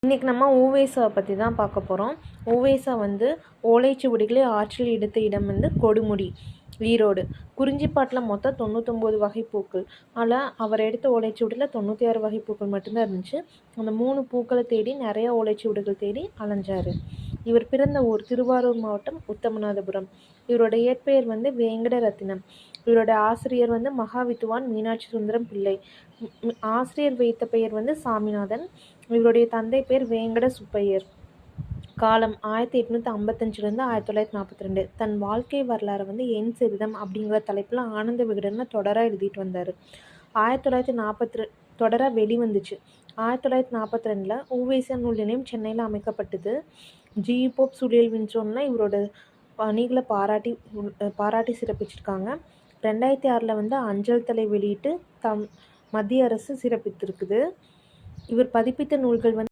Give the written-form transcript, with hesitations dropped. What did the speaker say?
இன்றைக்கி நம்ம ஊவேசாவை பற்றி தான் பார்க்க போகிறோம். ஊவேசா வந்து ஓலைச்சுவடிகளை ஆற்றில் எடுத்த இடம் வந்து கொடுமுடி, ஈரோடு. குறிஞ்சிப்பாட்டில் மொத்தம் 99 வகை பூக்கள். அதில் அவர் எடுத்த ஓலைச்சுவடியில் 96 வகை பூக்கள் மட்டும்தான் இருந்துச்சு. அந்த 3 பூக்களை தேடி நிறைய ஓலைச்சுவடிகள் தேடி அலைஞ்சார். இவர் பிறந்த ஊர் திருவாரூர் மாவட்டம் உத்தமநாதபுரம். இவரோட இயற்பெயர் வந்து வேங்கடரத்தினம். இவரோட ஆசிரியர் வந்து மகாவித்துவான் மீனாட்சி சுந்தரம் பிள்ளை. ஆசிரியர் வைத்த பெயர் வந்து சாமிநாதன். இவருடைய தந்தை பேர் வேங்கட சுப்பையர். காலம் 1855 1942. தன் வாழ்க்கை வரலாறு வந்து என் சரிதம் அப்படிங்கிற தலைப்பில் ஆனந்த விகடனில் தொடராக எழுதிட்டு வந்தார். 1940 தொடராக வெளிவந்துச்சு. 1942 ஊவேசா நூல் நிலையம் சென்னையில் அமைக்கப்பட்டது. ஜி போப் சுழியல் வின்சோன்லாம் இவரோட பணிகளை பாராட்டி சிறப்பிச்சிருக்காங்க. 2006 வந்து அஞ்சல் தலை வெளியிட்டு மத்திய அரசு சிறப்பித்திருக்குது. இவர் பதிப்பித்த நூல்கள் வந்து